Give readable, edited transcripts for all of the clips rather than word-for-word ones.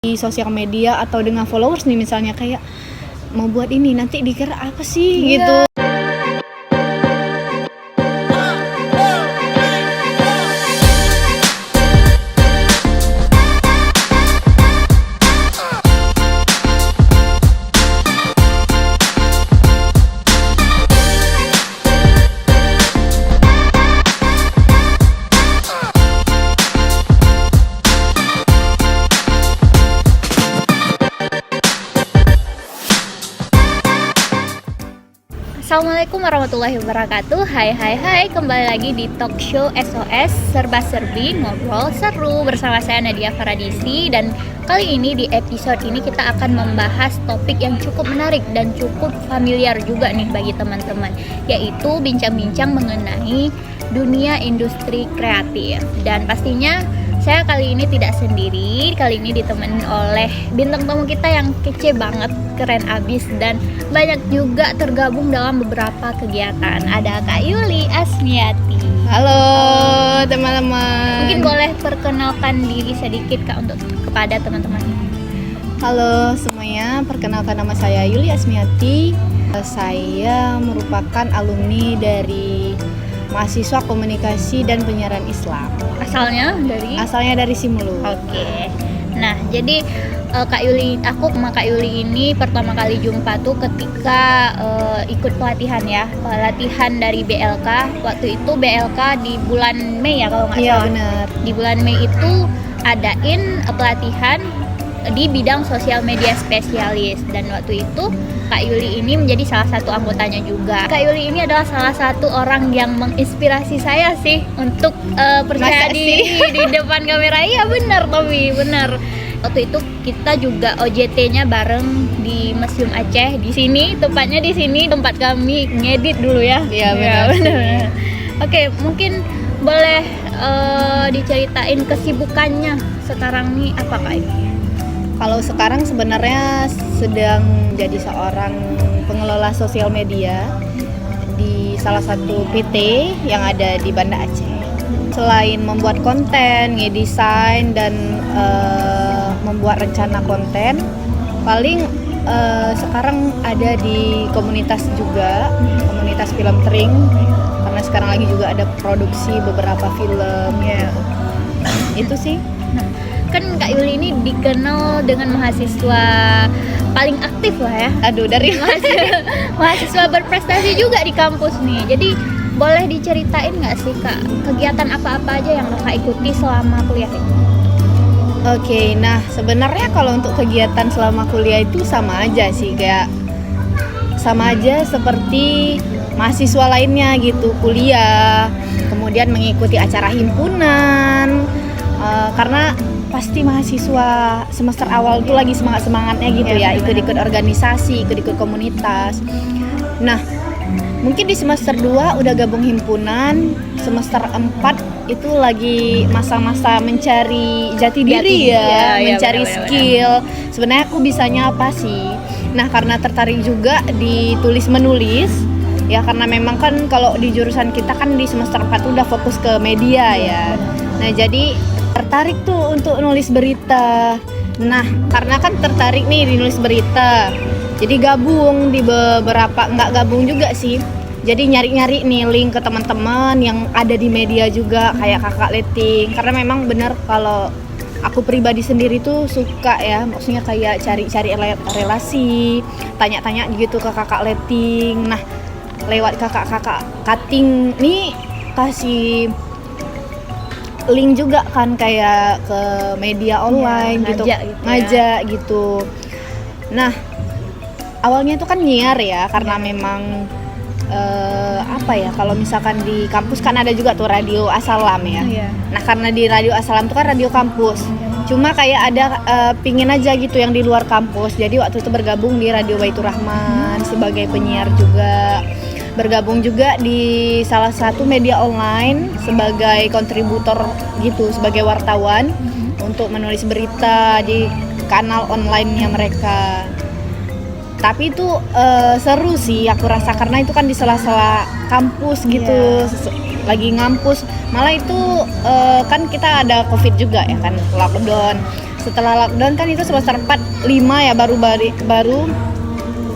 di sosial media atau dengan followers nih, misalnya kayak mau buat ini nanti dikira apa sih gitu. Assalamualaikum warahmatullahi wabarakatuh. Hai, kembali lagi di talk show SOS Serba Serbi Ngobrol Seru bersama saya Nadia Faradisi. Dan kali ini di episode ini kita akan membahas topik yang cukup menarik dan cukup familiar juga nih bagi teman-teman, yaitu bincang-bincang mengenai dunia industri kreatif. Dan pastinya saya kali ini tidak sendiri, kali ini ditemenin oleh bintang tamu kita yang kece banget, keren abis, dan banyak juga tergabung dalam beberapa kegiatan. Ada Kak Yuli Asmiati. Halo teman-teman. Mungkin boleh perkenalkan diri sedikit Kak untuk kepada teman-teman. Halo semuanya, perkenalkan nama saya Yuli Asmiati. Saya merupakan alumni dari mahasiswa komunikasi dan penyiaran Islam. Asalnya dari Simulu. Oke. Nah, jadi Kak Yuli, aku sama Kak Yuli ini pertama kali jumpa tuh ketika ikut pelatihan ya, pelatihan dari BLK. Waktu itu BLK di bulan Mei ya kalau nggak salah. Iya benar. Di bulan Mei itu adain pelatihan di bidang sosial media spesialis, dan waktu itu Kak Yuli ini menjadi salah satu anggotanya juga. Kak Yuli ini adalah salah satu orang yang menginspirasi saya sih untuk percaya diri di depan kamera. Iya benar Tommy, benar. Waktu itu kita juga OJT-nya bareng di Museum Aceh di sini, tepatnya di sini tempat kami ngedit dulu ya. Iya benar. Oke, mungkin boleh diceritain kesibukannya sekarang nih apa Kak ini? Kalau sekarang sebenarnya sedang jadi seorang pengelola sosial media di salah satu PT yang ada di Banda Aceh. Selain membuat konten, ngedesain, dan membuat rencana konten, paling sekarang ada di komunitas juga, komunitas film Tring, karena sekarang lagi juga ada produksi beberapa film ya. Itu sih. Kan Kak Yuli ini dikenal dengan mahasiswa paling aktif lah ya. Aduh, dari mahasiswa berprestasi juga di kampus nih. Jadi boleh diceritain nggak sih Kak, kegiatan apa-apa aja yang Kakak ikuti selama kuliah ini? Oke, nah sebenarnya kalau untuk kegiatan selama kuliah itu sama aja sih, kayak sama aja seperti mahasiswa lainnya gitu, kuliah, kemudian mengikuti acara himpunan, karena pasti mahasiswa semester awal tuh lagi semangat-semangatnya gitu ya, ikut-ikut organisasi, ikut-ikut komunitas. Nah, mungkin di semester 2 udah gabung himpunan, semester 4 itu lagi masa-masa mencari jati diri ya, mencari skill. Sebenarnya aku bisanya apa sih? Nah, karena tertarik juga di tulis-menulis, ya karena memang kan kalau di jurusan kita kan di semester 4 udah fokus ke media ya. Nah, jadi tertarik tuh untuk nulis berita. Nah, karena kan tertarik nih di nulis berita, jadi gabung di beberapa, nggak gabung juga sih, jadi nyari-nyari nih link ke teman-teman yang ada di media juga, kayak Kakak Leting. Karena memang benar kalau aku pribadi sendiri tuh suka ya, maksudnya kayak cari-cari relasi, tanya-tanya gitu ke Kakak Leting. Nah, lewat kakak-kakak cutting nih kasih link juga kan kayak ke media online ya, ngajak gitu. Nah, awalnya itu kan nyiar ya, karena memang apa ya, kalau misalkan di kampus kan ada juga tuh Radio As-Salam ya. Nah, karena di Radio As-Salam itu kan radio kampus. Cuma kayak ada pingin aja gitu yang di luar kampus. Jadi waktu itu bergabung di Radio Baitur Rahman sebagai penyiar juga. Bergabung juga di salah satu media online sebagai kontributor gitu, sebagai wartawan untuk menulis berita di kanal online-nya mereka. Tapi itu seru sih aku rasa, karena itu kan di sela-sela kampus gitu, lagi ngampus. Malah itu kan kita ada COVID juga ya kan, lockdown. setelah lockdown kan itu semester 4, 5 ya baru balik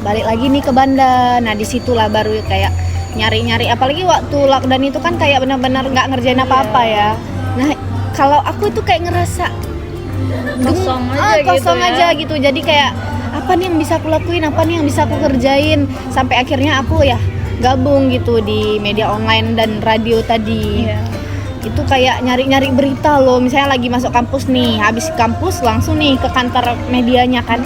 lagi nih ke Banda. Nah disitulah baru kayak nyari-nyari, apalagi waktu lockdown itu kan kayak benar-benar nggak ngerjain apa-apa ya. Nah kalau aku itu kayak ngerasa kosong aja gitu. Jadi kayak apa nih yang bisa aku lakuin, apa nih yang bisa aku kerjain, sampai akhirnya aku ya gabung gitu di media online dan radio tadi. Itu kayak nyari-nyari berita loh, misalnya lagi masuk kampus nih, habis kampus langsung nih ke kantor medianya kan,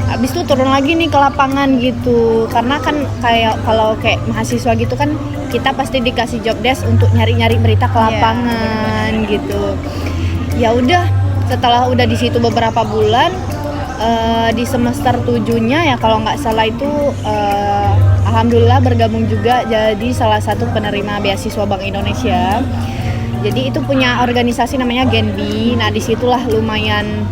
habis itu turun lagi nih ke lapangan gitu. Karena kan kayak kalau kayak mahasiswa gitu kan kita pasti dikasih job desk untuk nyari-nyari berita ke lapangan gitu. Ya udah, setelah udah di situ beberapa bulan, di semester 7-nya ya kalau nggak salah itu alhamdulillah bergabung juga jadi salah satu penerima beasiswa Bank Indonesia. Jadi itu punya organisasi namanya Genbi. Nah disitulah lumayan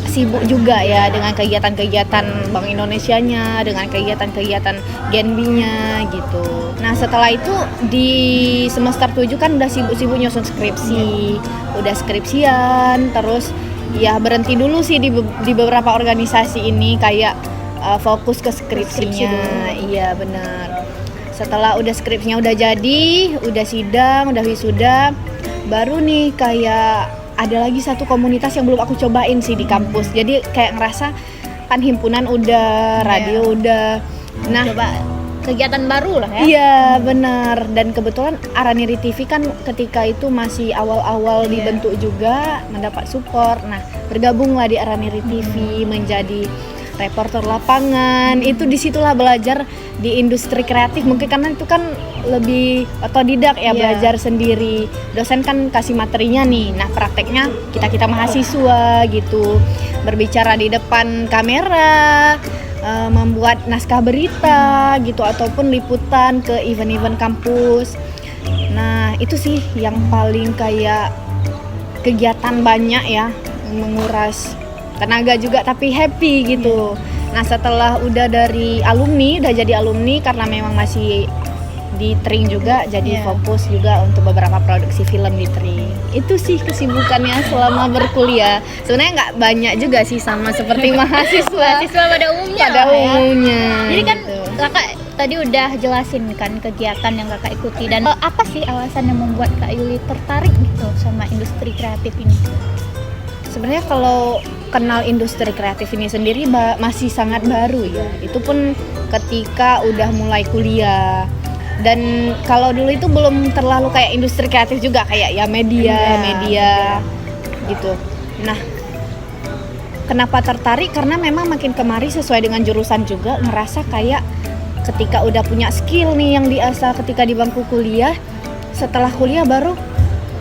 sibuk juga ya dengan kegiatan-kegiatan Bank Indonesianya, dengan kegiatan-kegiatan Genbi-nya gitu. Nah setelah itu di semester 7 kan udah sibuk-sibuk nyusun skripsi, udah skripsian, terus ya berhenti dulu sih di beberapa organisasi ini kayak fokus ke skripsinya. Iya benar. Setelah udah skripsinya udah jadi, udah sidang, udah wisuda, baru nih kayak ada lagi satu komunitas yang belum aku cobain sih di kampus. Jadi kayak ngerasa kan himpunan udah, radio udah. Nah, coba kegiatan baru lah ya. Iya benar. Dan kebetulan Araniri TV kan ketika itu masih awal-awal dibentuk juga, mendapat support. Nah bergabunglah di Araniri TV menjadi reporter lapangan. Itu disitulah belajar di industri kreatif, mungkin karena itu kan lebih otodidak ya, belajar sendiri. Dosen kan kasih materinya nih, nah prakteknya kita mahasiswa gitu, berbicara di depan kamera, membuat naskah berita gitu ataupun liputan ke event-event kampus. Nah itu sih yang paling kayak kegiatan banyak ya, menguras tenaga juga tapi happy gitu. Nah setelah udah dari alumni, udah jadi alumni karena memang masih di Tring juga, jadi fokus juga untuk beberapa produksi film di Tring. Itu sih kesibukannya selama berkuliah. Sebenarnya nggak banyak juga sih, sama seperti mahasiswa pada umumnya. Jadi kan gitu. kakak tadi udah jelasin kan kegiatan yang kakak ikuti, dan apa sih alasan yang membuat Kak Yuli tertarik gitu sama industri kreatif ini? Sebenarnya kalau kenal industri kreatif ini sendiri masih sangat baru ya. Itu pun ketika udah mulai kuliah. Dan kalau dulu itu belum terlalu kayak industri kreatif juga, kayak ya media gitu. Nah, kenapa tertarik? Karena memang makin kemari sesuai dengan jurusan juga ngerasa kayak ketika udah punya skill nih yang diasah ketika di bangku kuliah, setelah kuliah baru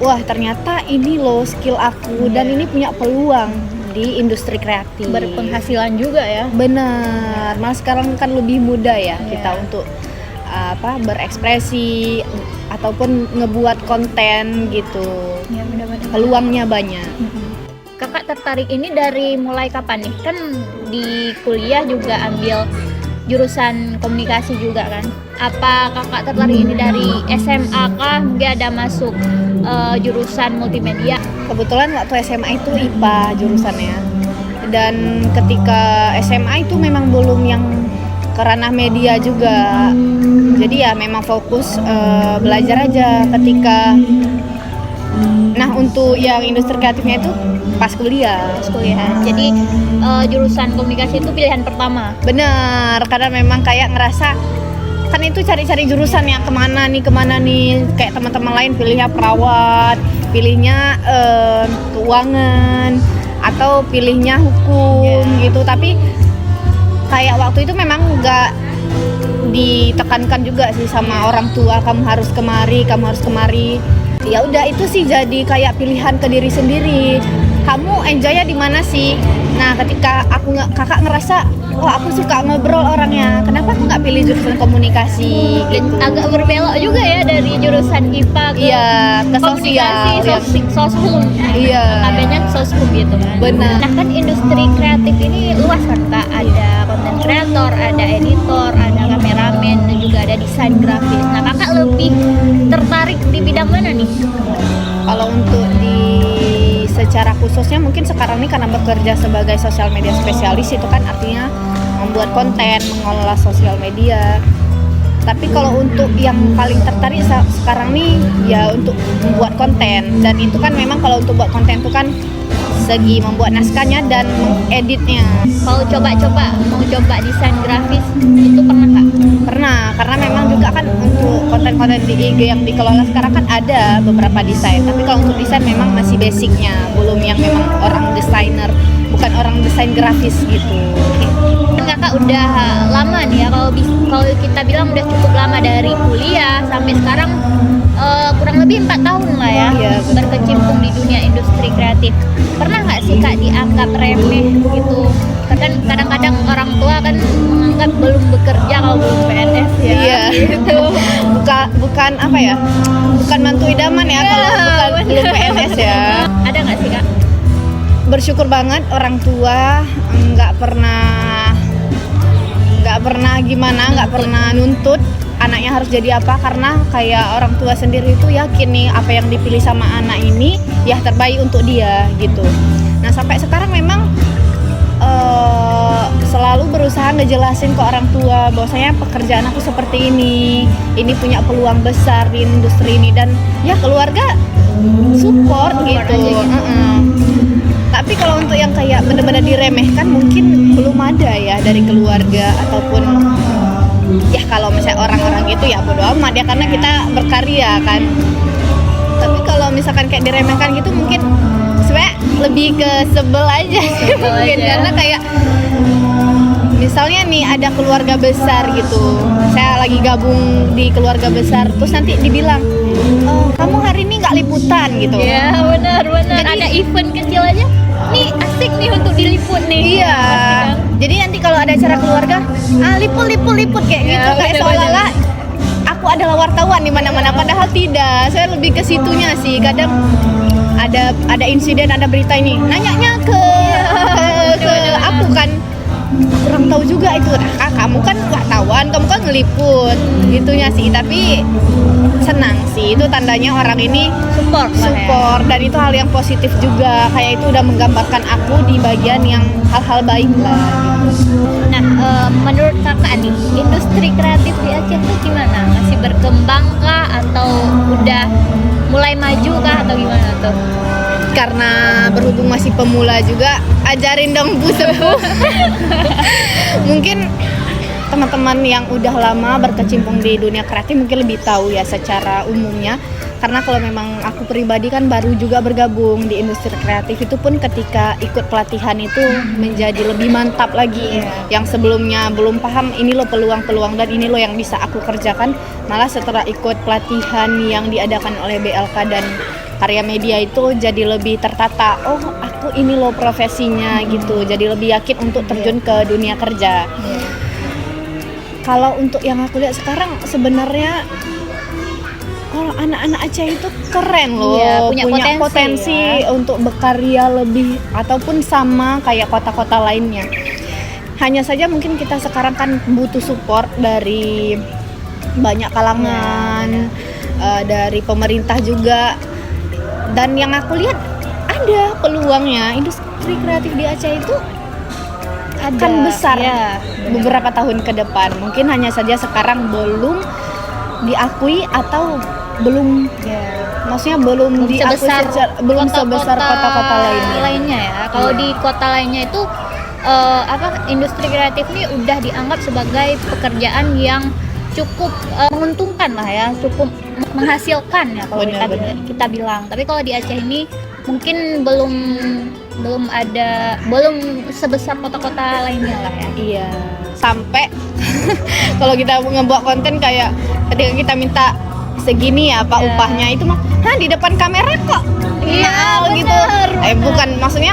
wah ternyata ini loh skill aku dan ini punya peluang di industri kreatif. Berpenghasilan juga ya. Benar. Malah sekarang kan lebih mudah ya kita untuk berekspresi ataupun ngebuat konten gitu. Ya benar-benar. Peluangnya banyak. Kakak tertarik ini dari mulai kapan nih? Kan di kuliah juga ambil jurusan komunikasi juga kan. Apa kakak tertarik ini dari SMA kah? Mungkin ada masuk jurusan multimedia? Kebetulan waktu SMA itu IPA jurusannya. Dan ketika SMA itu memang belum yang ke ranah media juga. Jadi ya memang fokus belajar aja ketika. Nah untuk yang industri kreatifnya itu pas kuliah. Jadi jurusan komunikasi itu pilihan pertama. Bener, karena memang kayak ngerasa kan itu cari-cari jurusan yang kemana nih. Kayak teman-teman lain pilihnya perawat, pilihnya keuangan, atau pilihnya hukum gitu. Tapi kayak waktu itu memang nggak ditekankan juga sih sama orang tua, kamu harus kemari. Ya udah itu sih jadi kayak pilihan ke diri sendiri. Kamu enjoy-nya di mana sih? Nah, ketika kakak ngerasa, wah aku suka ngobrol orangnya. Kenapa aku nggak pilih jurusan komunikasi? Dan agak berbelok juga ya dari jurusan IPA ke sosial, soshum. Iya. Kabehnya soshum gitu kan. Benar. Nah kan industri kreatif ini luas kan Kak. Ada content creator, ada editor, ada kameramen, dan juga ada desain grafis. Nah kakak lebih tertarik di bidang mana nih? Kalau untuk di secara khususnya mungkin sekarang ini karena bekerja sebagai sosial media spesialis, itu kan artinya membuat konten, mengelola sosial media. Tapi kalau untuk yang paling tertarik sekarang nih ya untuk membuat konten, dan itu kan memang kalau untuk buat konten itu kan segi membuat naskahnya dan mengeditnya. Mau mau coba desain grafis itu pernah nggak? Pernah, karena memang juga kan untuk konten-konten di IG yang dikelola sekarang kan ada beberapa desain. Tapi kalau untuk desain memang masih basicnya, belum yang memang orang desainer, bukan orang desain grafis gitu. Kan kakak udah lama nih ya, kalau kita bilang udah cukup lama dari kuliah sampai sekarang, kurang lebih 4 tahun lah ya, Iya, betul. berkecimpung di dunia industri kreatif. Pernah nggak sih kak dianggap remeh gitu? Kan kadang-kadang orang tua kan menganggap belum bekerja kalau belum PNS ya. Iya. Gitu. Bukan apa ya? Bukan mantu idaman ya kalau bukan belum PNS ya. Ada nggak sih kak? Bersyukur banget orang tua nggak pernah nuntut anaknya harus jadi apa, karena kayak orang tua sendiri itu yakin nih apa yang dipilih sama anak ini ya terbaik untuk dia gitu. Nah sampai sekarang memang selalu berusaha ngejelasin ke orang tua bahwasanya pekerjaan aku seperti ini punya peluang besar di industri ini, dan ya keluarga support gitu. aja gitu. Tapi kalau untuk yang kayak benar-benar diremehkan mungkin belum ada ya dari keluarga, ataupun ya kalau misalnya orang-orang gitu ya bodo amat ya, karena kita berkarya kan. Tapi kalau misalkan kayak diremehkan gitu mungkin sebenarnya lebih ke sebel aja sih mungkin aja. Karena kayak misalnya nih ada keluarga besar gitu, saya lagi gabung di keluarga besar, terus nanti dibilang kamu hari ini nggak liputan gitu. Ya benar. Jadi- Ada event kecil aja, nih asik nih untuk diliput nih. Iya. Jadi nanti kalau ada acara keluarga, liput kayak Ya, gitu, kayak bener-bener. seolah-olah aku adalah wartawan di mana-mana, padahal tidak. Saya lebih ke situnya sih. Kadang ada insiden, ada berita ini, nanyanya ke aku kan kurang tahu juga itu. Nah, kamu kan wartawan, kamu kan ngeliput, gitunya sih. Tapi senang sih, itu tandanya orang ini support, dan itu hal yang positif juga, kayak itu udah menggambarkan aku di bagian yang hal-hal baik lah gitu. Nah, menurut kakak nih, industri kreatif di Aceh itu gimana? Masih berkembang kah atau udah mulai maju kah atau gimana tuh? Karena berhubung masih pemula juga, ajarin dong Bu Sepuh. Mungkin teman-teman yang udah lama berkecimpung di dunia kreatif mungkin lebih tahu ya secara umumnya. Karena kalau memang aku pribadi kan baru juga bergabung di industri kreatif, itu pun ketika ikut pelatihan itu menjadi lebih mantap lagi. Yang sebelumnya belum paham ini loh peluang-peluang dan ini loh yang bisa aku kerjakan, malah setelah ikut pelatihan yang diadakan oleh BLK dan Karya Media itu jadi lebih tertata. Oh, aku ini loh profesinya gitu. Jadi lebih yakin untuk terjun ke dunia kerja. Kalau untuk yang aku lihat sekarang sebenarnya kalau anak-anak Aceh itu keren loh, Iya, punya potensi ya. untuk berkarya lebih ataupun sama kayak kota-kota lainnya. Hanya saja mungkin kita sekarang kan butuh support dari banyak kalangan, dari pemerintah juga. Dan yang aku lihat ada peluangnya, industri kreatif di Aceh itu akan besar ya. beberapa tahun ke depan. Mungkin hanya saja sekarang belum diakui atau belum, maksudnya belum diakui belum sebesar kota-kota lainnya. ya. Kalau di kota lainnya itu industri kreatif ini udah dianggap sebagai pekerjaan yang cukup menguntungkan lah ya, cukup menghasilkan ya kalau kita bilang. Tapi kalau di Aceh ini mungkin belum sebesar kota-kota lainnya lah ya. Iya. Sampai kalau kita ngebuat konten kayak ketika kita minta segini ya Pak upahnya, itu mah di depan kamera kok mahal gitu. Bukan, maksudnya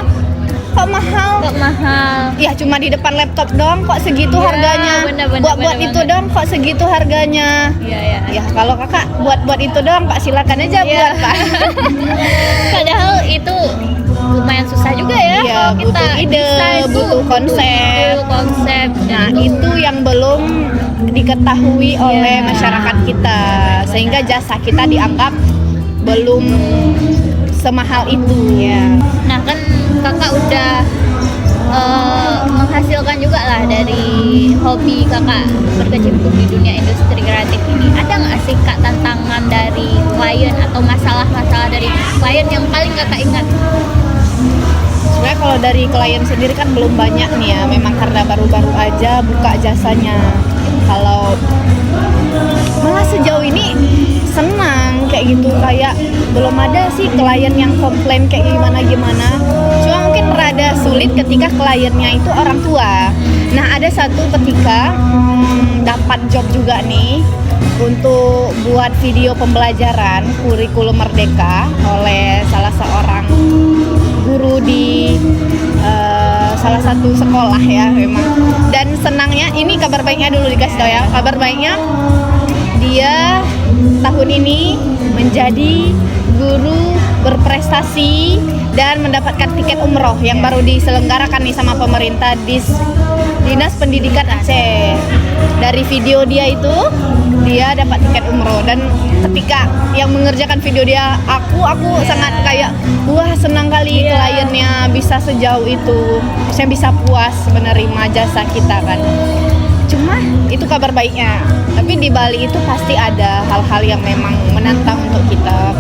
kok mahal? Ya cuma di depan laptop doang kok segitu harganya. Buat itu doang kok segitu harganya. Iya. Ya kalau kakak buat itu doang Pak, silakan aja buat Pak. Padahal itu lumayan susah juga ya. Iya, kalau kita butuh ide, desain tuh, butuh konsep. Nah itu yang belum diketahui oleh masyarakat kita, sehingga jasa kita dianggap belum semahal itu. Nah kan kakak udah menghasilkan juga lah dari hobi kakak berkecimpung di dunia industri kreatif ini. Ada nggak sih kak tantangan dari klien atau masalah-masalah dari klien yang paling kakak ingat? Sebenarnya kalau dari klien sendiri kan belum banyak nih ya, memang karena baru-baru aja buka jasanya. Kalau malah sejauh ini senang kayak gitu, kayak belum ada sih klien yang komplain kayak gimana. Cuma mungkin rada sulit ketika kliennya itu orang tua. Nah ada satu ketika dapat job juga nih untuk buat video pembelajaran kurikulum Merdeka oleh salah seorang guru di salah satu sekolah ya memang. Dan senangnya, ini kabar baiknya dulu dikasih tau ya. Kabar baiknya dia tahun ini menjadi guru berprestasi dan mendapatkan tiket umroh yang baru diselenggarakan nih sama pemerintah Dinas Pendidikan Aceh. Dari video dia itu dia dapat tiket umroh, dan ketika yang mengerjakan video dia aku sangat kayak wah senang kali kliennya bisa sejauh itu, saya bisa puas menerima jasa kita kan. Cuma itu kabar baiknya, tapi di Bali itu pasti ada hal-hal yang memang menantang untuk kita.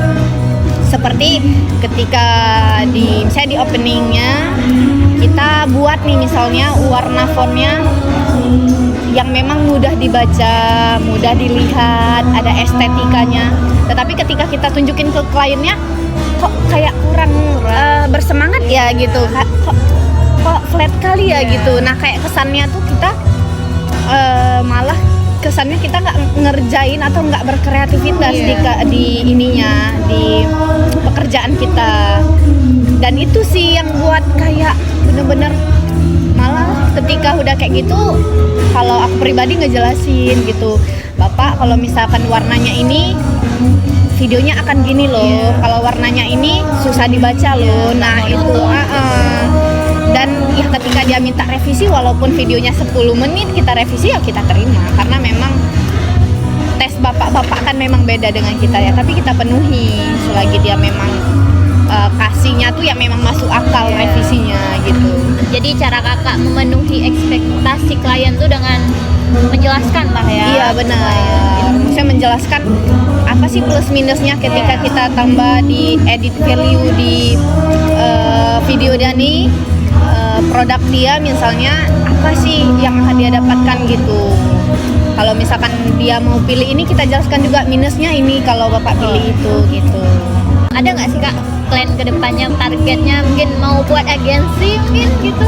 Seperti ketika misalnya di openingnya kita buat nih misalnya warna fontnya yang memang mudah dibaca, mudah dilihat, ada estetikanya. Tetapi ketika kita tunjukin ke kliennya kok kayak kurang bersemangat ya gitu, kok flat kali ya gitu. Nah kayak kesannya tuh kita malah kesannya kita nggak ngerjain atau nggak berkreativitas di ininya, di pekerjaan kita. Dan itu sih yang buat kayak bener-bener malah ketika udah kayak gitu, kalau aku pribadi ngejelasin gitu, Bapak kalau misalkan warnanya ini videonya akan gini loh, kalau warnanya ini susah dibaca loh. Nah itu dan ya ketika dia minta revisi walaupun videonya 10 menit kita revisi ya kita terima, karena memang tes bapak-bapak kan memang beda dengan kita ya, tapi kita penuhi selagi dia memang kasihnya tuh ya memang masuk akal revisinya gitu. Jadi cara kakak memenuhi ekspektasi klien tuh dengan menjelaskan lah ya. Iya benar. Saya menjelaskan apa sih plus minusnya ketika kita tambah di edit value di video dia nih, produk dia misalnya apa sih yang akan dia dapatkan gitu. Kalau misalkan dia mau pilih ini, kita jelaskan juga minusnya ini kalau bapak pilih itu gitu. Ada nggak sih kak plan kedepannya, targetnya mungkin mau buat agensi mungkin gitu?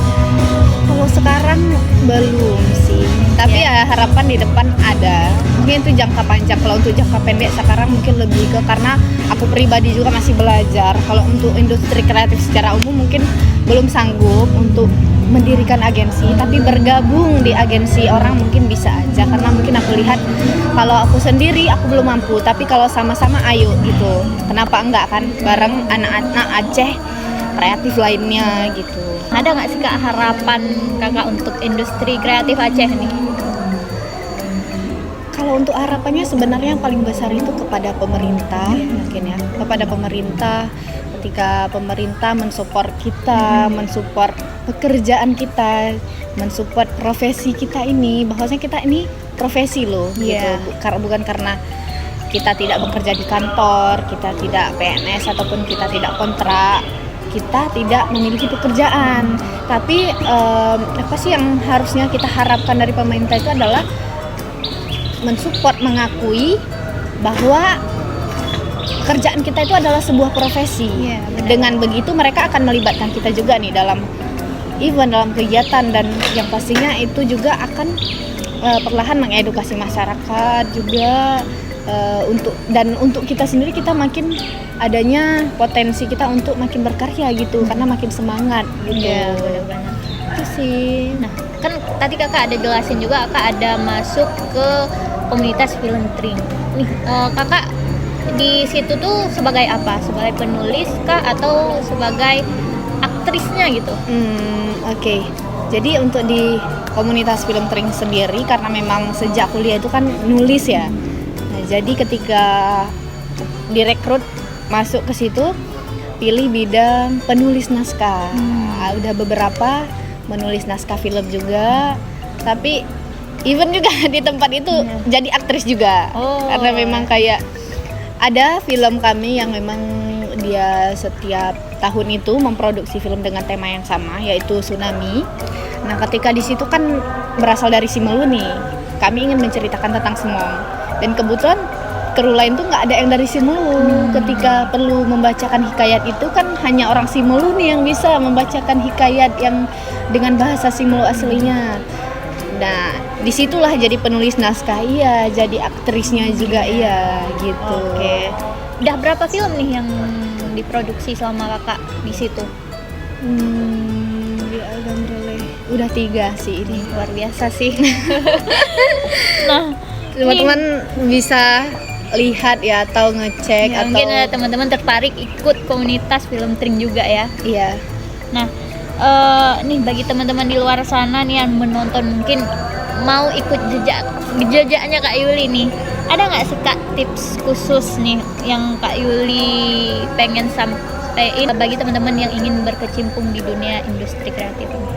Kalau sekarang belum sih, tapi ya harapan di depan ada. Mungkin itu jangka panjang. Kalau untuk jangka pendek sekarang mungkin lebih ke, karena aku pribadi juga masih belajar. Kalau untuk industri kreatif secara umum mungkin belum sanggup untuk mendirikan agensi, tapi bergabung di agensi orang mungkin bisa aja, karena mungkin aku lihat kalau aku sendiri aku belum mampu, tapi kalau sama-sama ayo gitu, kenapa enggak kan, bareng anak-anak Aceh kreatif lainnya gitu. Ada nggak sih kak harapan kakak untuk industri kreatif Aceh nih? Kalau untuk harapannya sebenarnya yang paling besar itu kepada pemerintah mungkin ya, kepada pemerintah. Ketika pemerintah mensupport kita, mensupport pekerjaan kita, mensupport profesi kita ini, bahwasanya kita ini profesi loh gitu. Bukan karena kita tidak bekerja di kantor, kita tidak PNS ataupun kita tidak kontrak, kita tidak memiliki pekerjaan. Tapi apa sih yang harusnya kita harapkan dari pemerintah itu adalah mensupport, mengakui bahwa pekerjaan kita itu adalah sebuah profesi. Dengan begitu mereka akan melibatkan kita juga nih dalam event, dalam kegiatan, dan yang pastinya itu juga akan perlahan mengedukasi masyarakat juga, untuk kita sendiri, kita makin adanya potensi kita untuk makin berkarya gitu, karena makin semangat gitu. Iya, benar-benar. Itu sih. Nah, kan tadi kakak ada jelasin juga kakak ada masuk ke komunitas film Tring. Nih, kakak di situ tuh sebagai apa? Sebagai penulis kah atau sebagai aktrisnya gitu? Oke. Jadi untuk di komunitas film Tring sendiri, karena memang sejak kuliah itu kan nulis ya. Nah, jadi ketika direkrut masuk ke situ, pilih bidang penulis naskah. Udah beberapa menulis naskah film juga, tapi even juga di tempat itu jadi aktris juga. Karena memang kayak ada film kami yang memang dia setiap tahun itu memproduksi film dengan tema yang sama, yaitu tsunami. Nah, ketika di situ kan berasal dari Simelu nih, kami ingin menceritakan tentang Semong. Dan kebetulan kru lain tuh nggak ada yang dari Simelu. Ketika perlu membacakan hikayat itu kan hanya orang Simelu nih yang bisa membacakan hikayat yang dengan bahasa Simelu aslinya. Nah, disitulah jadi penulis naskah iya, jadi aktrisnya juga iya gitu. Oke. Udah berapa film nih yang diproduksi selama kakak di situ? Udah 3 sih ini. Luar biasa sih. Nah, teman-teman bisa lihat ya atau ngecek ya, atau mungkin ada teman-teman tertarik ikut komunitas film Tring juga ya. Iya. Nah, nih bagi teman-teman di luar sana nih yang menonton mungkin mau ikut jejaknya Kak Yuli nih, ada nggak sih Kak tips khusus nih yang Kak Yuli pengen sampaikan bagi teman-teman yang ingin berkecimpung di dunia industri kreatif ini?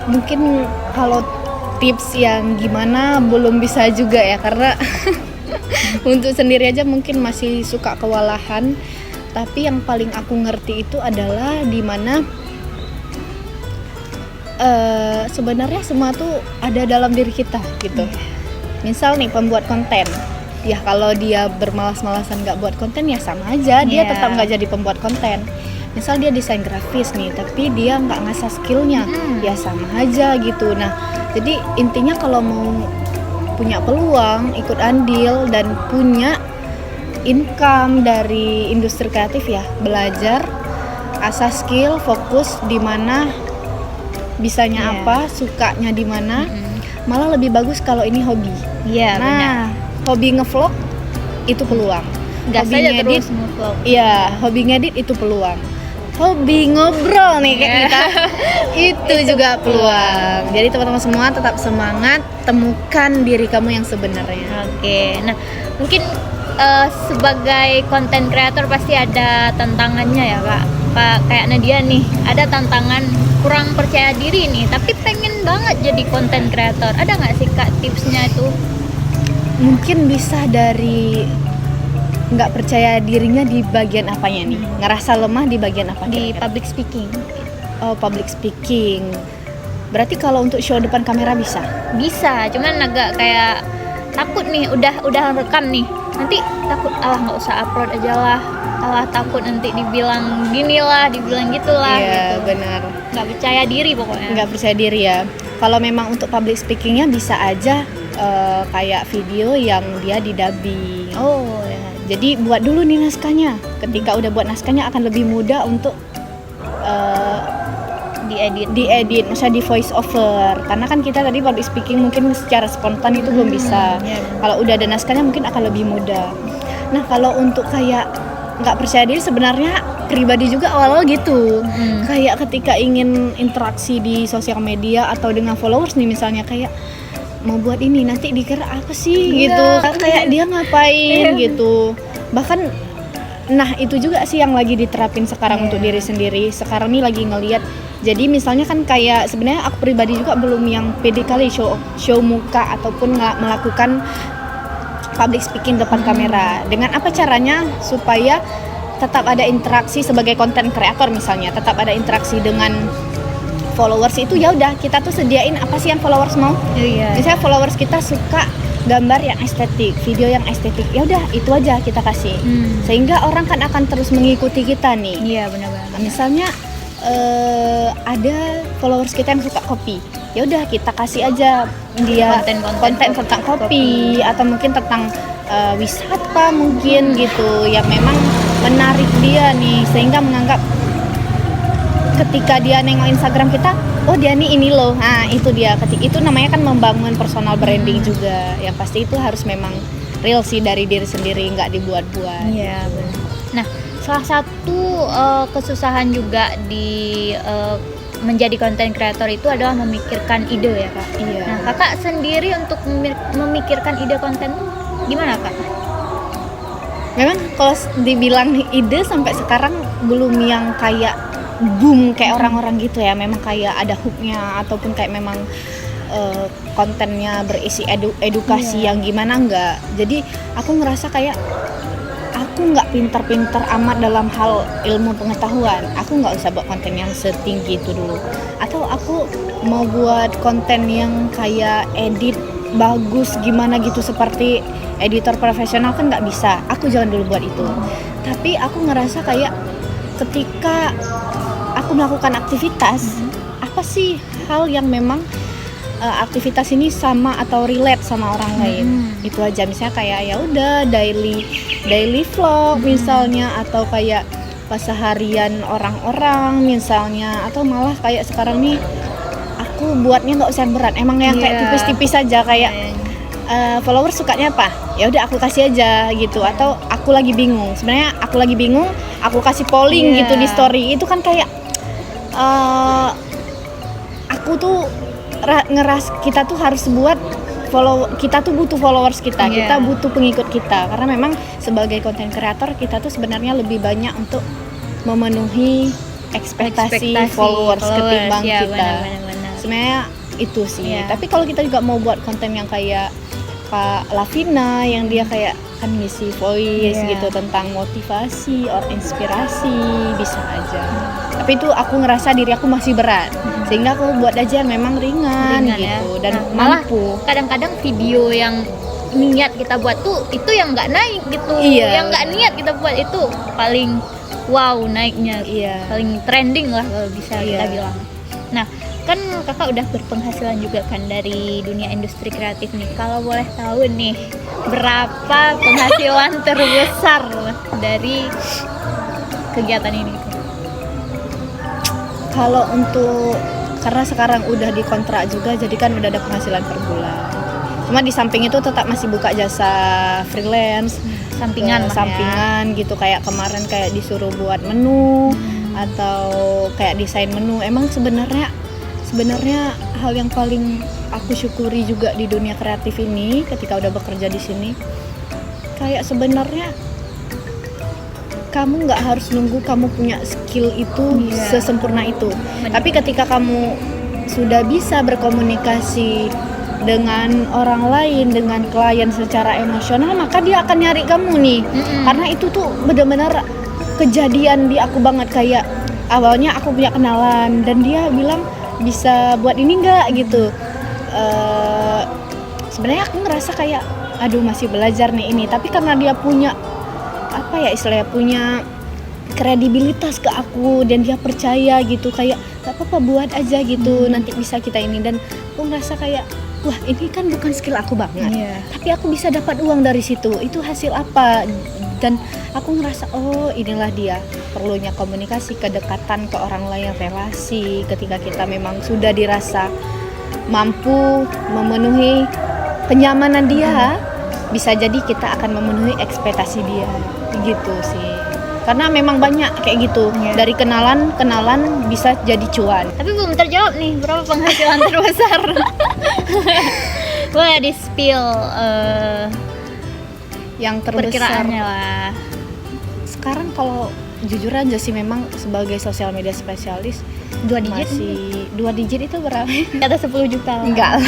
Mungkin kalau tips yang gimana belum bisa juga ya, karena untuk sendiri aja mungkin masih suka kewalahan. Tapi yang paling aku ngerti itu adalah dimana sebenarnya semua tuh ada dalam diri kita gitu. Misal nih pembuat konten, ya kalau dia bermalas-malasan nggak buat konten ya sama aja, dia tetap nggak jadi pembuat konten. Misal dia desain grafis nih, tapi dia nggak ngasah skillnya, ya sama aja gitu. Nah, jadi intinya kalau mau punya peluang, ikut andil dan punya income dari industri kreatif ya, belajar, asah skill, fokus di mana bisanya apa, sukanya di mana. Malah lebih bagus kalau ini hobi. Iya, nah, benar. Hobi ngevlog itu peluang. Gas Hobi aja ngedit, terus ngevlog. iya, hobi ngedit itu peluang. Hobi ngobrol nih kayak kita, itu juga peluang. Jadi teman-teman semua tetap semangat, temukan diri kamu yang sebenarnya. Oke, nah mungkin sebagai konten kreator pasti ada tantangannya ya Kak. Kayak Nadia nih, ada tantangan kurang percaya diri nih, tapi pengen banget jadi konten kreator. Ada nggak sih Kak tipsnya itu? Mungkin bisa dari nggak percaya dirinya di bagian apanya nih? Ngerasa lemah di bagian apa? Di kira-kira? public speaking. Oh, public speaking. Berarti kalau untuk show depan kamera bisa? Bisa, cuman agak kayak takut nih, udah rekam nih, nanti takut nggak usah upload aja lah, takut nanti dibilang gini lah, dibilang gitulah. Iya, gitu. benar. Nggak percaya diri pokoknya. Nggak percaya diri ya. Kalau memang untuk public speakingnya bisa aja kayak video yang dia didubbing. Oh ya. Jadi buat dulu nih naskahnya. Ketika udah buat naskahnya akan lebih mudah untuk diedit, maksudnya di voice over. Karena kan kita tadi public speaking mungkin secara spontan itu belum bisa. Kalau udah ada naskahnya mungkin akan lebih mudah. Nah, kalau untuk kayak nggak percaya diri sebenarnya pribadi juga awal-awal gitu. Kayak ketika ingin interaksi di sosial media atau dengan followers nih misalnya, kayak mau buat ini nanti dikira apa sih gitu, kayak dia ngapain gitu. Bahkan nah itu juga sih yang lagi diterapin sekarang untuk diri sendiri. Sekarang nih lagi ngelihat, jadi misalnya kan kayak sebenarnya aku pribadi juga belum yang pede kali show muka ataupun melakukan public speaking depan kamera. Dengan apa caranya supaya tetap ada interaksi sebagai konten kreator, misalnya tetap ada interaksi dengan followers itu, ya udah kita tuh sediain apa sih yang followers mau. Misalnya followers kita suka gambar yang estetik, video yang estetik, ya udah itu aja kita kasih. Sehingga orang kan akan terus mengikuti kita nih. Iya, benar-benar. Misalnya ada followers kita yang suka kopi, ya udah kita kasih aja dia konten tentang kopi atau mungkin tentang wisata mungkin gitu, yang memang menarik dia nih, sehingga menganggap ketika dia nengok Instagram kita, oh dia nih ini loh. Nah itu dia, itu namanya kan membangun personal branding juga. Yang pasti itu harus memang real sih dari diri sendiri, nggak dibuat-buat. Iya benar. Nah, salah satu kesusahan juga di menjadi konten kreator itu adalah memikirkan ide ya Kak. Iya. Nah Kakak sendiri untuk memikirkan ide konten gimana Kak? memang kalau dibilang ide sampai sekarang belum yang kayak boom kayak orang-orang gitu ya. Memang kayak ada hooknya ataupun kayak memang kontennya berisi edukasi yang gimana enggak. Jadi aku ngerasa kayak aku nggak pintar-pintar amat dalam hal ilmu pengetahuan. Aku nggak usah buat konten yang setinggi itu dulu. Atau aku mau buat konten yang kayak edit bagus gimana gitu seperti editor profesional kan nggak bisa. Aku jangan dulu buat itu. Tapi aku ngerasa kayak ketika aku melakukan aktivitas, apa sih hal yang memang aktivitas ini sama atau relate sama orang lain. Itu aja, misalnya kayak ya udah daily vlog misalnya, atau kayak keseharian orang-orang misalnya, atau malah kayak sekarang nih aku buatnya nggak usah berat, emang yang kayak tipis-tipis aja kayak followers sukanya apa, ya udah aku kasih aja gitu. Atau aku lagi bingung, sebenarnya aku lagi bingung, aku kasih polling gitu di story. Itu kan kayak aku tuh kita tuh harus buat kita tuh butuh followers kita butuh pengikut kita, karena memang sebagai content creator kita tuh sebenarnya lebih banyak untuk memenuhi ekspektasi followers ketimbang kita. Sebenarnya itu sih. Tapi kalau kita juga mau buat konten yang kayak Kak Lavina yang dia kayak kan ngisi voice gitu tentang motivasi or inspirasi, bisa aja. Tapi itu aku ngerasa diri aku masih berat, sehingga aku buat aja memang ringan gitu dan malah mampu. Kadang-kadang video yang niat kita buat tuh itu yang nggak naik gitu, yang nggak niat kita buat itu paling wow naiknya, paling trending lah kalau bisa kita bilang. Nah, kan kakak udah berpenghasilan juga kan dari dunia industri kreatif nih. Kalau boleh tahu nih, berapa penghasilan terbesar dari kegiatan ini? Kalau untuk, karena sekarang udah dikontrak juga, jadi kan udah ada penghasilan per bulan. Cuma di samping itu tetap masih buka jasa freelance, sampingan gitu. Kayak kemarin kayak disuruh buat menu atau kayak desain menu. Emang sebenarnya hal yang paling aku syukuri juga di dunia kreatif ini ketika udah bekerja di sini, kayak sebenarnya kamu nggak harus nunggu kamu punya skill itu sesempurna itu. Tapi ketika kamu sudah bisa berkomunikasi dengan orang lain, dengan klien secara emosional, maka dia akan nyari kamu nih. Karena itu tuh benar-benar kejadian di aku banget. Kayak awalnya aku punya kenalan dan dia bilang bisa buat ini nggak gitu. Sebenarnya aku ngerasa kayak aduh masih belajar nih ini, tapi karena dia punya apa ya istilahnya, punya kredibilitas ke aku dan dia percaya gitu, kayak gak apa-apa buat aja gitu, nanti bisa kita ini. Dan aku ngerasa kayak wah ini kan bukan skill aku banget, tapi aku bisa dapat uang dari situ, itu hasil apa? Dan aku ngerasa oh inilah dia perlunya komunikasi, kedekatan ke orang lain, relasi. Ketika kita memang sudah dirasa mampu memenuhi kenyamanan dia, bisa jadi kita akan memenuhi ekspektasi dia gitu sih. Karena memang banyak kayak gitu, dari kenalan bisa jadi cuan. Tapi belum terjawab nih, berapa penghasilan terbesar? Boleh di spill yang terbesar perkiraannya lah. Sekarang kalau jujur aja sih, memang sebagai sosial media spesialis 2 digit masih 2 digit itu berapa? Di atas 10 juta lah. Enggak lah.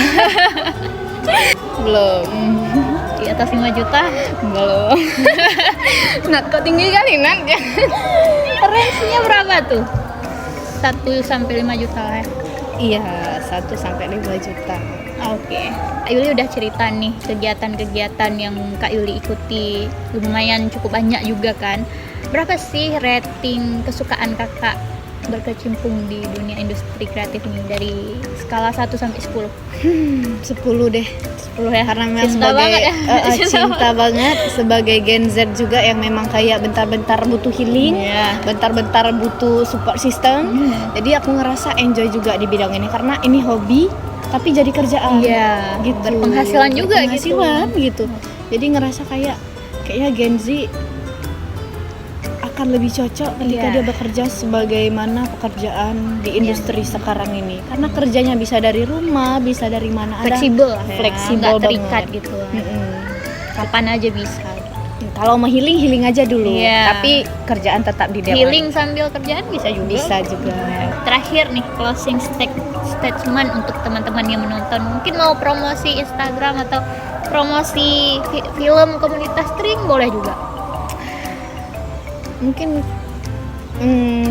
Belum. Di atas 5 juta? Belum. Nat, kok tinggi kali Nat? Range-nya berapa tuh? 1 sampai 5 juta lah ya? Iya, 1 sampai 5 juta. Oke. Kak Yuli udah cerita nih kegiatan-kegiatan yang Kak Yuli ikuti, lumayan cukup banyak juga kan. Berapa sih rating kesukaan kakak berkecimpung di dunia industri kreatif ini dari skala 1 sampai 10? 10 deh. 10 ya, Karena memang cinta sebagai banget ya. cinta banget sebagai Gen Z juga yang memang kayak bentar-bentar butuh healing, bentar-bentar butuh support system. Jadi aku ngerasa enjoy juga di bidang ini karena ini hobi tapi jadi kerjaan. Gitu. Berpenghasilan juga gitu. Jadi ngerasa kayaknya Gen Z akan lebih cocok ketika dia bekerja sebagaimana pekerjaan di industri sekarang ini, karena kerjanya bisa dari rumah, bisa dari mana, fleksibel lah, fleksibel nggak terikat banget. gitu, kapan aja bisa. Kalau mau healing aja dulu. Iya. Tapi kerjaan tetap di dewan. Healing sambil kerjaan bisa juga. Bisa juga. Terakhir nih, closing statement untuk teman-teman yang menonton, mungkin mau promosi Instagram atau promosi film komunitas string boleh juga. Mungkin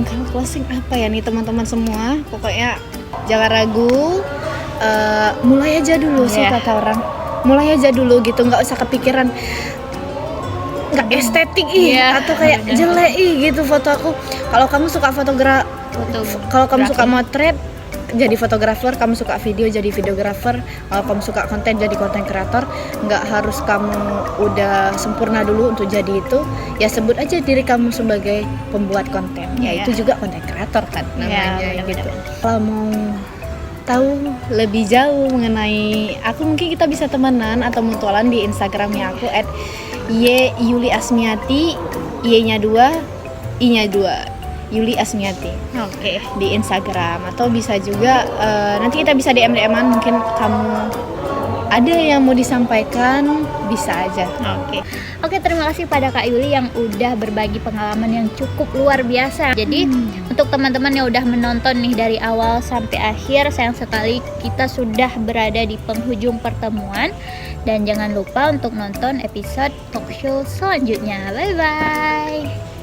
kalau closing apa ya nih teman-teman semua, pokoknya jangan ragu, mulai aja dulu sih Iya. kata orang, mulai aja dulu gitu, nggak usah kepikiran nggak estetik Iya, atau kayak benar. jelek gitu foto aku. Kalau kamu suka kalau kamu suka motret jadi fotografer, kamu suka video jadi videografer, kalau kamu suka konten jadi konten kreator. Nggak harus kamu udah sempurna dulu untuk jadi itu, ya sebut aja diri kamu sebagai pembuat konten, ya Iya. itu juga konten kreator kan namanya benar-benar. gitu. Kalau mau tahu lebih jauh mengenai aku, mungkin kita bisa temenan atau mutualan di Instagramnya aku @yuliasmiati, Y-nya 2, I-nya 2, Yuli Asmiati Oke. di Instagram. Atau bisa juga nanti kita bisa DM-an, mungkin kamu ada yang mau disampaikan, bisa aja. Oke, terima kasih pada Kak Yuli yang udah berbagi pengalaman yang cukup luar biasa. Jadi untuk teman-teman yang udah menonton nih dari awal sampai akhir, sayang sekali kita sudah berada di penghujung pertemuan. Dan jangan lupa untuk nonton episode talk show selanjutnya. Bye bye.